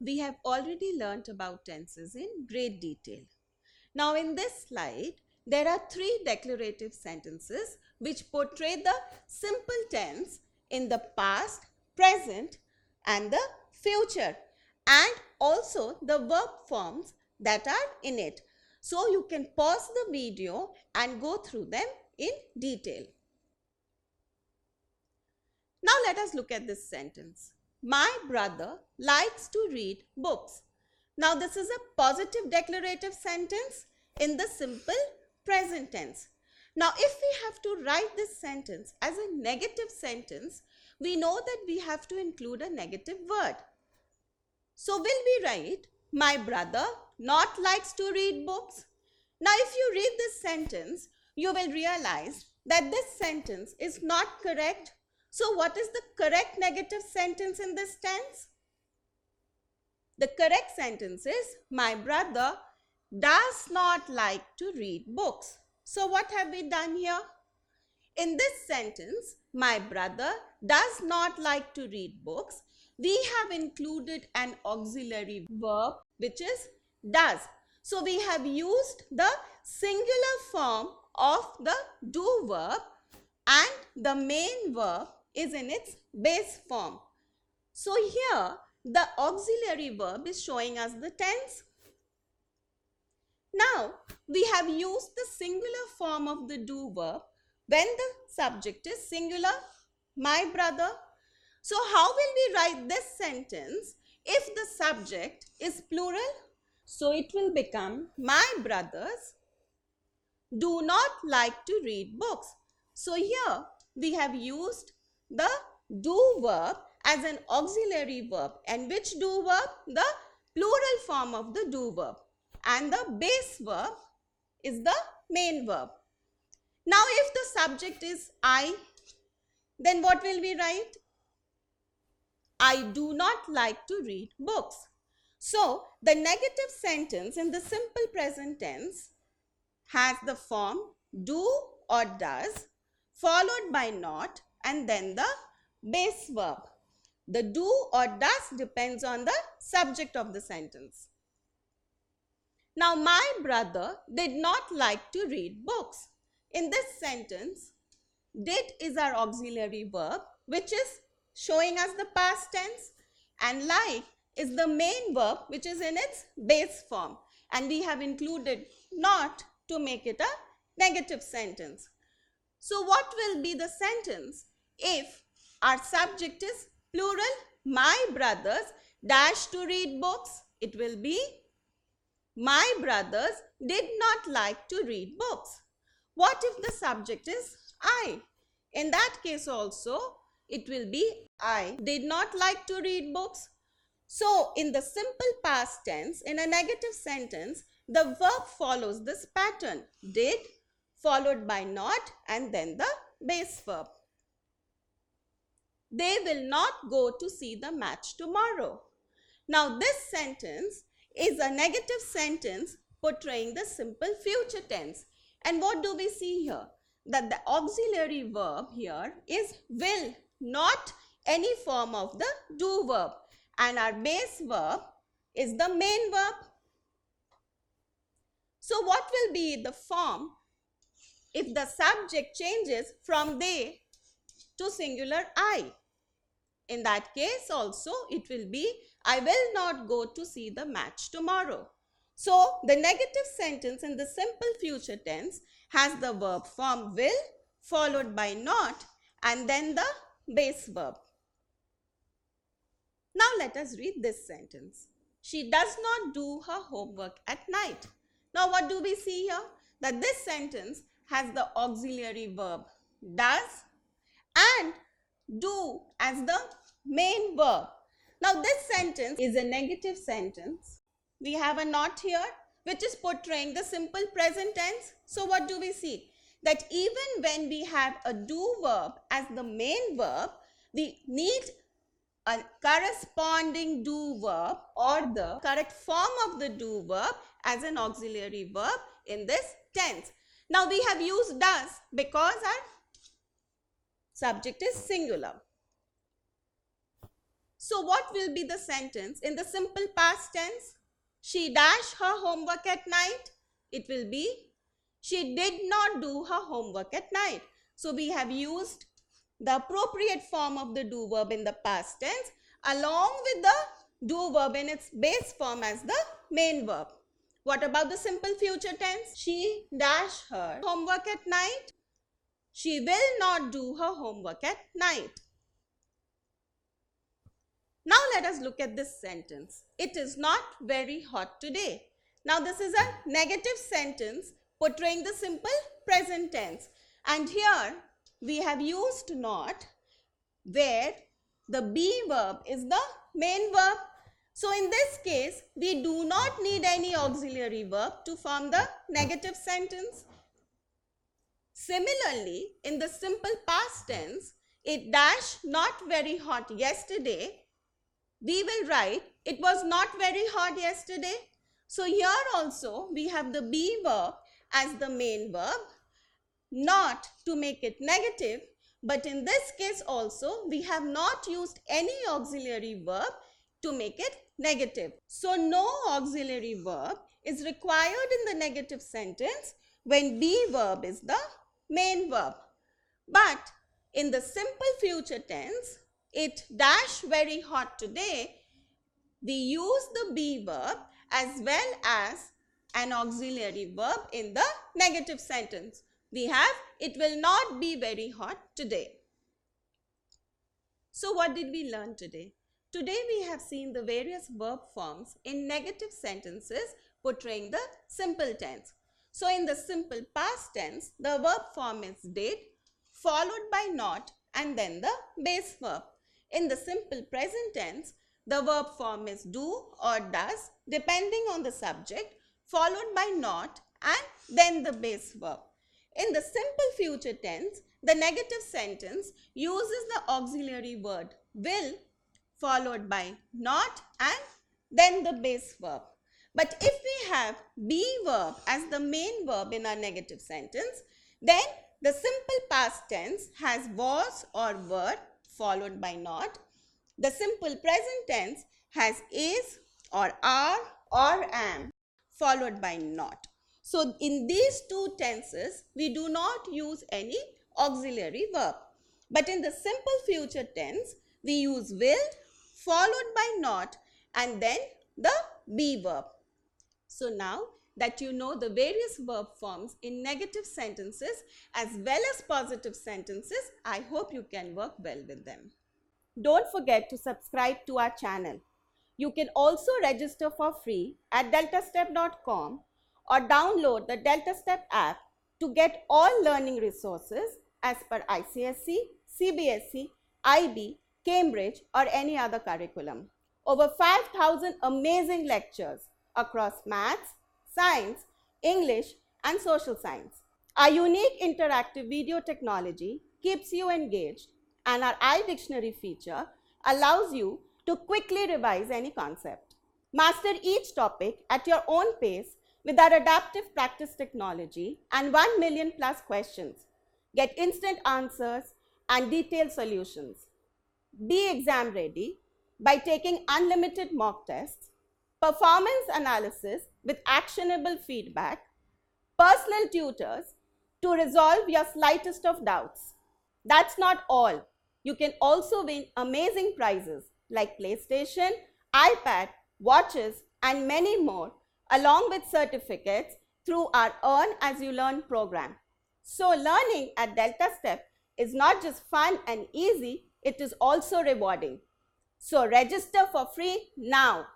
we have already learnt about tenses in great detail. Now in this slide, there are three declarative sentences which portray the simple tense in the past, present and the future, and also the verb forms that are in it. So you can pause the video and go through them in detail. Now let us look at this sentence. My brother likes to read books. Now this is a positive declarative sentence in the simple present tense. Now if we have to write this sentence as a negative sentence, we know that we have to include a negative word. So will we write, my brother not likes to read books? Now if you read this sentence, you will realize that this sentence is not correct. So what is the correct negative sentence in this tense? The correct sentence is, my brother does not like to read books. So what have we done here? In this sentence, my brother does not like to read books, we have included an auxiliary verb which is does. So we have used the singular form of the do verb and the main verb is in its base form. So here the auxiliary verb is showing us the tense. Now we have used the singular form of the do verb when the subject is singular, my brother. So how will we write this sentence if the subject is plural? So it will become, my brothers do not like to read books. So here we have used the do verb as an auxiliary verb. And which do verb? The plural form of the do verb. And the base verb is the main verb. Now if the subject is I, then what will we write? I do not like to read books. So the negative sentence in the simple present tense has the form do or does followed by not and then the base verb. The do or does depends on the subject of the sentence. Now my brother did not like to read books. In this sentence, did is our auxiliary verb which is showing us the past tense, and like is the main verb which is in its base form, and we have included not to make it a negative sentence. So what will be the sentence if our subject is plural? My brothers dash to read books. It will be, my brothers did not like to read books. What if the subject is I? In that case also, it will be, I did not like to read books. So in the simple past tense, in a negative sentence, the verb follows this pattern, did followed by not and then the base verb. They will not go to see the match tomorrow. Now this sentence is a negative sentence portraying the simple future tense. And what do we see here? That the auxiliary verb here is will, not any form of the do verb, and our base verb is the main verb. So what will be the form if the subject changes from they to singular I? In that case also it will be, I will not go to see the match tomorrow. So the negative sentence in the simple future tense has the verb form will followed by not and then the base verb. Now let us read this sentence. She does not do her homework at night. Now what do we see here? That this sentence has the auxiliary verb does and do as the main verb. Now this sentence is a negative sentence. We have a not here which is portraying the simple present tense. So what do we see? That even when we have a do verb as the main verb, we need a corresponding do verb or the correct form of the do verb as an auxiliary verb in this tense. Now we have used does because our subject is singular. So what will be the sentence in the simple past tense? She dashed her homework at night. It will be she did not do her homework at night. So we have used the appropriate form of the do verb in the past tense along with the do verb in its base form as the main verb. What about the simple future tense? She dashed her homework at night. She will not do her homework at night. Now let us look at this sentence. It is not very hot today. Now this is a negative sentence portraying the simple present tense. And here we have used not where the be verb is the main verb. So in this case, we do not need any auxiliary verb to form the negative sentence. Similarly, in the simple past tense, it dash not very hot yesterday. We will write it was not very hot yesterday. So here also we have the be verb as the main verb, not to make it negative, but in this case also we have not used any auxiliary verb to make it negative. So no auxiliary verb is required in the negative sentence when be verb is the main verb. But in the simple future tense, it dash very hot today, we use the be verb as well as an auxiliary verb in the negative sentence. We have it will not be very hot today. So what did we learn today? Today we have seen the various verb forms in negative sentences portraying the simple tense. So in the simple past tense, the verb form is did followed by not and then the base verb. In the simple present tense, the verb form is do or does depending on the subject followed by not and then the base verb. In the simple future tense, the negative sentence uses the auxiliary word will followed by not and then the base verb. But if we have be verb as the main verb in our negative sentence, then the simple past tense has was or were followed by not. The simple present tense has is or are or am followed by not. So in these two tenses, we do not use any auxiliary verb. But in the simple future tense, we use will followed by not and then the be verb. So now that you know the various verb forms in negative sentences as well as positive sentences, I hope you can work well with them. Don't forget to subscribe to our channel. You can also register for free at DeltaStep.com or download the DeltaStep app to get all learning resources as per ICSE, CBSE, IB, Cambridge or any other curriculum. Over 5,000 amazing lectures across maths, science, English and social science. Our unique interactive video technology keeps you engaged and our iDictionary feature allows you to quickly revise any concept. Master each topic at your own pace with our adaptive practice technology and 1 million plus questions. Get instant answers and detailed solutions. Be exam ready by taking unlimited mock tests, performance analysis with actionable feedback, personal tutors to resolve your slightest of doubts. That's not all. You can also win amazing prizes like PlayStation, iPad, watches and many more along with certificates through our Earn As You Learn program. So learning at DeltaStep is not just fun and easy, it is also rewarding. So register for free now.